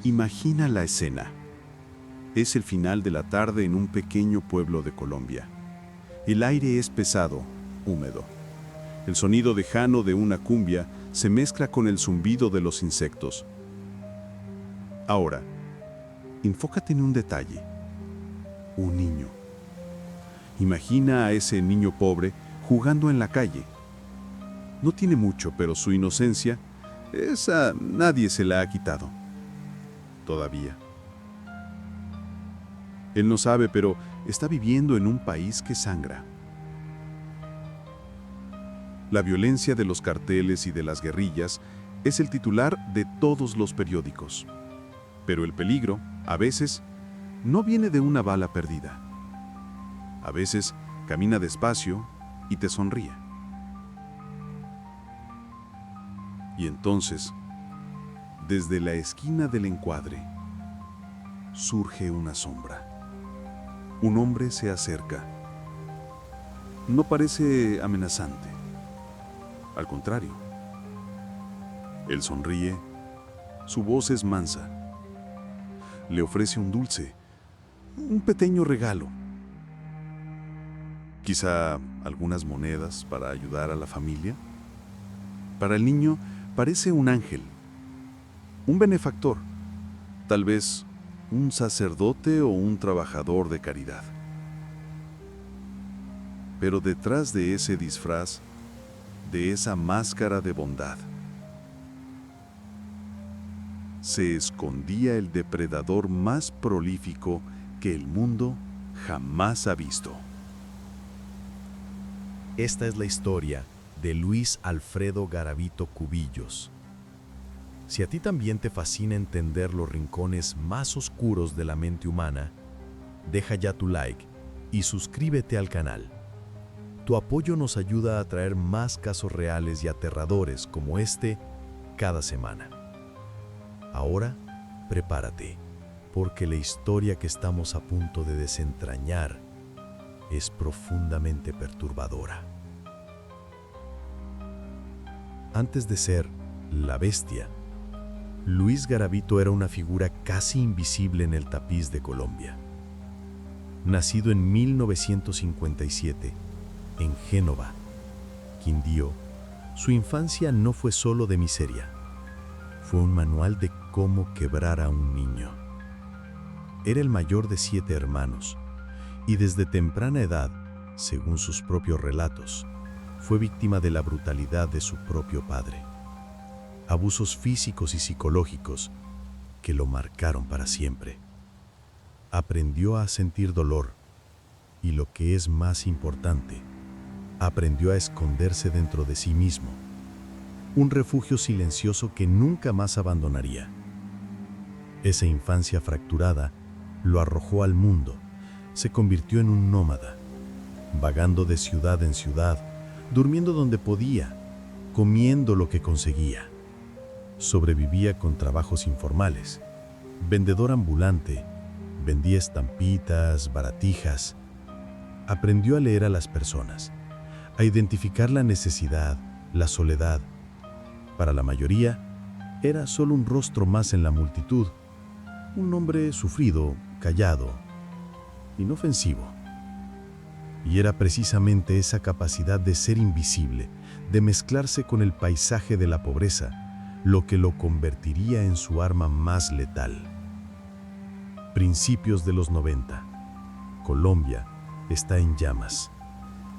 Imagina la escena. Es el final de la tarde en un pequeño pueblo de Colombia. El aire es pesado, húmedo. El sonido lejano de una cumbia se mezcla con el zumbido de los insectos. Ahora, enfócate en un detalle. Un niño. Imagina a ese niño pobre jugando en la calle. No tiene mucho, pero su inocencia, esa nadie se la ha quitado. Todavía. Él no sabe, pero está viviendo en un país que sangra. La violencia de los carteles y de las guerrillas es el titular de todos los periódicos. Pero el peligro, a veces, no viene de una bala perdida. A veces, camina despacio y te sonríe. Y entonces, desde la esquina del encuadre, surge una sombra. Un hombre se acerca. No parece amenazante. Al contrario. Él sonríe. Su voz es mansa. Le ofrece un dulce, un pequeño regalo. Quizá algunas monedas para ayudar a la familia. Para el niño parece un ángel, un benefactor, tal vez un sacerdote o un trabajador de caridad. Pero detrás de ese disfraz, de esa máscara de bondad, se escondía el depredador más prolífico que el mundo jamás ha visto. Esta es la historia de Luis Alfredo Garavito Cubillos. Si a ti también te fascina entender los rincones más oscuros de la mente humana, deja ya tu like y suscríbete al canal. Tu apoyo nos ayuda a traer más casos reales y aterradores como este cada semana. Ahora, prepárate, porque la historia que estamos a punto de desentrañar es profundamente perturbadora. Antes de ser la bestia, Luis Garavito era una figura casi invisible en el tapiz de Colombia. Nacido en 1957, en Génova, Quindío, su infancia no fue solo de miseria. Fue un manual de cómo quebrar a un niño. Era el mayor de 7 hermanos, y desde temprana edad, según sus propios relatos, fue víctima de la brutalidad de su propio padre. Abusos físicos y psicológicos que lo marcaron para siempre. Aprendió a sentir dolor y, lo que es más importante, aprendió a esconderse dentro de sí mismo. Un refugio silencioso que nunca más abandonaría. Esa infancia fracturada lo arrojó al mundo. Se convirtió en un nómada, vagando de ciudad en ciudad, durmiendo donde podía, comiendo lo que conseguía. Sobrevivía con trabajos informales. Vendedor ambulante, vendía estampitas, baratijas. Aprendió a leer a las personas, a identificar la necesidad, la soledad. Para la mayoría, era solo un rostro más en la multitud, un hombre sufrido, callado, inofensivo. Y era precisamente esa capacidad de ser invisible, de mezclarse con el paisaje de la pobreza, lo que lo convertiría en su arma más letal. Principios de los 90. Colombia está en llamas.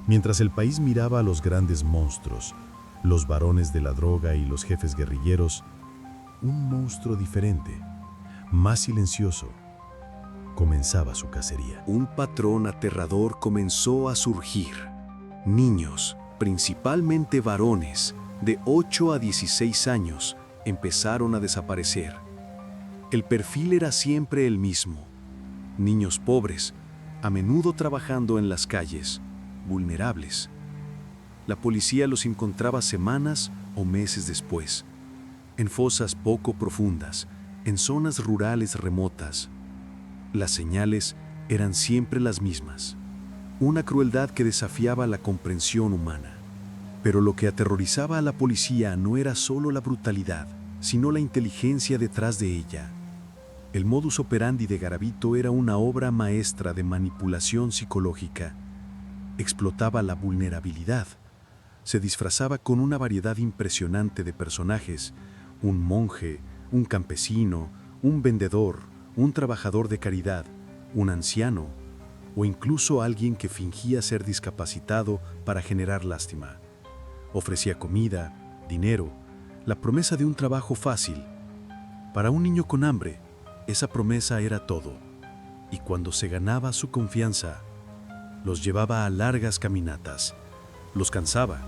Mientras el país miraba a los grandes monstruos, los varones de la droga y los jefes guerrilleros, un monstruo diferente, más silencioso, comenzaba su cacería. Un patrón aterrador comenzó a surgir. Niños, principalmente varones, de 8 a 16 años, empezaron a desaparecer. El perfil era siempre el mismo. Niños pobres, a menudo trabajando en las calles, vulnerables. La policía los encontraba semanas o meses después, en fosas poco profundas, en zonas rurales remotas. Las señales eran siempre las mismas. Una crueldad que desafiaba la comprensión humana. Pero lo que aterrorizaba a la policía no era solo la brutalidad, sino la inteligencia detrás de ella. El modus operandi de Garavito era una obra maestra de manipulación psicológica. Explotaba la vulnerabilidad. Se disfrazaba con una variedad impresionante de personajes: un monje, un campesino, un vendedor, un trabajador de caridad, un anciano, o incluso alguien que fingía ser discapacitado para generar lástima. Ofrecía comida, dinero, la promesa de un trabajo fácil. Para un niño con hambre, esa promesa era todo, y cuando se ganaba su confianza, los llevaba a largas caminatas, los cansaba,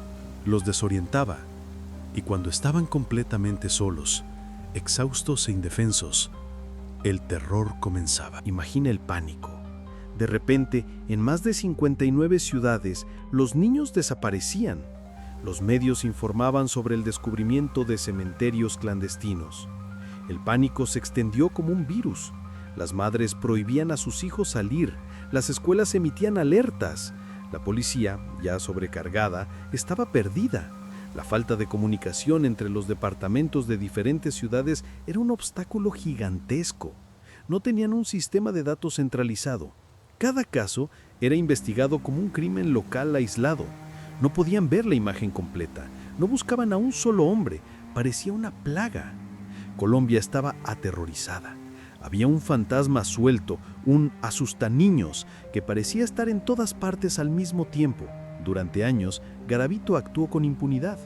los desorientaba, y cuando estaban completamente solos, exhaustos e indefensos, el terror comenzaba. Imagina el pánico. De repente, en más de 59 ciudades, los niños desaparecían. Los medios informaban sobre el descubrimiento de cementerios clandestinos. El pánico se extendió como un virus. Las madres prohibían a sus hijos salir, las escuelas emitían alertas. La policía, ya sobrecargada, estaba perdida. La falta de comunicación entre los departamentos de diferentes ciudades era un obstáculo gigantesco. No tenían un sistema de datos centralizado. Cada caso era investigado como un crimen local aislado. No podían ver la imagen completa. No buscaban a un solo hombre. Parecía una plaga. Colombia estaba aterrorizada. Había un fantasma suelto, un asustaniños, que parecía estar en todas partes al mismo tiempo. Durante años, Garavito actuó con impunidad.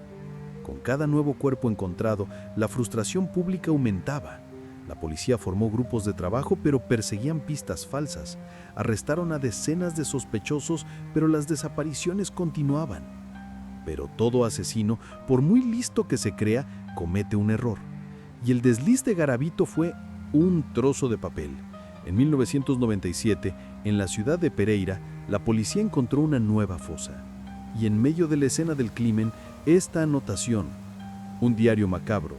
Con cada nuevo cuerpo encontrado, la frustración pública aumentaba. La policía formó grupos de trabajo, pero perseguían pistas falsas. Arrestaron a decenas de sospechosos, pero las desapariciones continuaban. Pero todo asesino, por muy listo que se crea, comete un error. Y el desliz de Garavito fue un trozo de papel. En 1997, en la ciudad de Pereira, la policía encontró una nueva fosa. Y en medio de la escena del crimen, esta anotación: un diario macabro,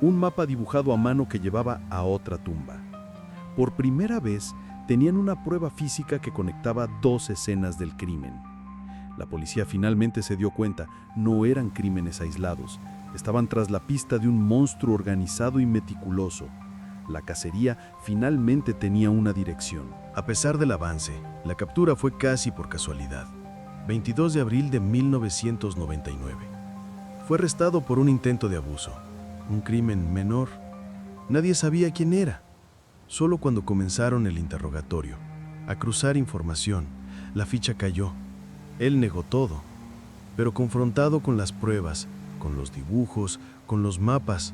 un mapa dibujado a mano que llevaba a otra tumba. Por primera vez, tenían una prueba física que conectaba dos escenas del crimen. La policía finalmente se dio cuenta, no eran crímenes aislados. Estaban tras la pista de un monstruo organizado y meticuloso. La cacería finalmente tenía una dirección. A pesar del avance, la captura fue casi por casualidad. 22 de abril de 1999. Fue arrestado por un intento de abuso, un crimen menor. Nadie sabía quién era. Solo cuando comenzaron el interrogatorio, a cruzar información, la ficha cayó. Él negó todo, pero confrontado con las pruebas, con los dibujos, con los mapas,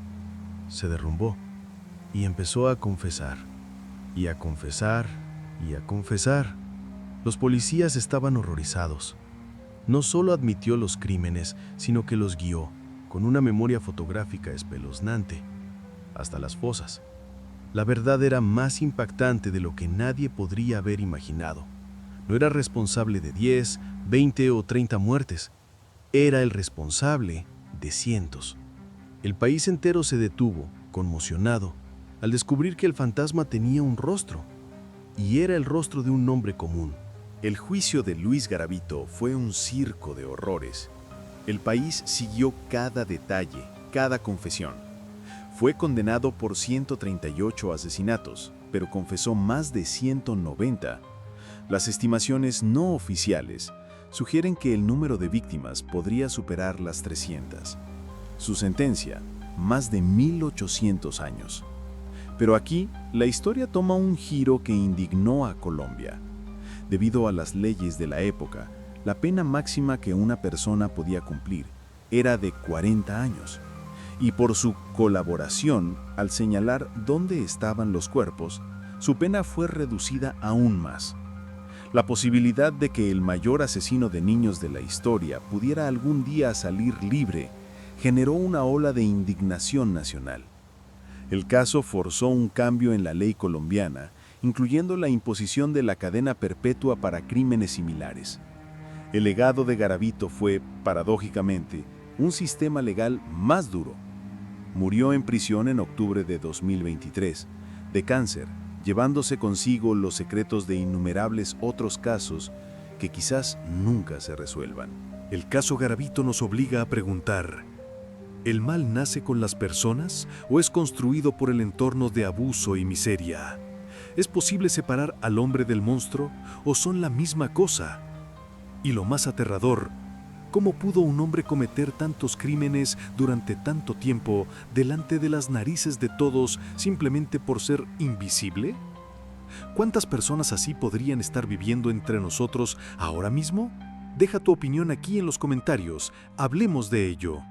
se derrumbó y empezó a confesar, y a confesar, y a confesar. Los policías estaban horrorizados. No solo admitió los crímenes, sino que los guió, con una memoria fotográfica espeluznante, hasta las fosas. La verdad era más impactante de lo que nadie podría haber imaginado. No era responsable de 10, 20 o 30 muertes. Era el responsable de cientos. El país entero se detuvo, conmocionado, al descubrir que el fantasma tenía un rostro, y era el rostro de un hombre común. El juicio de Luis Garavito fue un circo de horrores. El país siguió cada detalle, cada confesión. Fue condenado por 138 asesinatos, pero confesó más de 190. Las estimaciones no oficiales sugieren que el número de víctimas podría superar las 300. Su sentencia, más de 1800 años. Pero aquí, la historia toma un giro que indignó a Colombia. Debido a las leyes de la época, la pena máxima que una persona podía cumplir era de 40 años. Y por su colaboración al señalar dónde estaban los cuerpos, su pena fue reducida aún más. La posibilidad de que el mayor asesino de niños de la historia pudiera algún día salir libre generó una ola de indignación nacional. El caso forzó un cambio en la ley colombiana, incluyendo la imposición de la cadena perpetua para crímenes similares. El legado de Garavito fue, paradójicamente, un sistema legal más duro. Murió en prisión en octubre de 2023, de cáncer, llevándose consigo los secretos de innumerables otros casos que quizás nunca se resuelvan. El caso Garavito nos obliga a preguntar: ¿El mal nace con las personas o es construido por el entorno de abuso y miseria? ¿Es posible separar al hombre del monstruo o son la misma cosa? Y lo más aterrador, ¿cómo pudo un hombre cometer tantos crímenes durante tanto tiempo delante de las narices de todos simplemente por ser invisible? ¿Cuántas personas así podrían estar viviendo entre nosotros ahora mismo? Deja tu opinión aquí en los comentarios, hablemos de ello.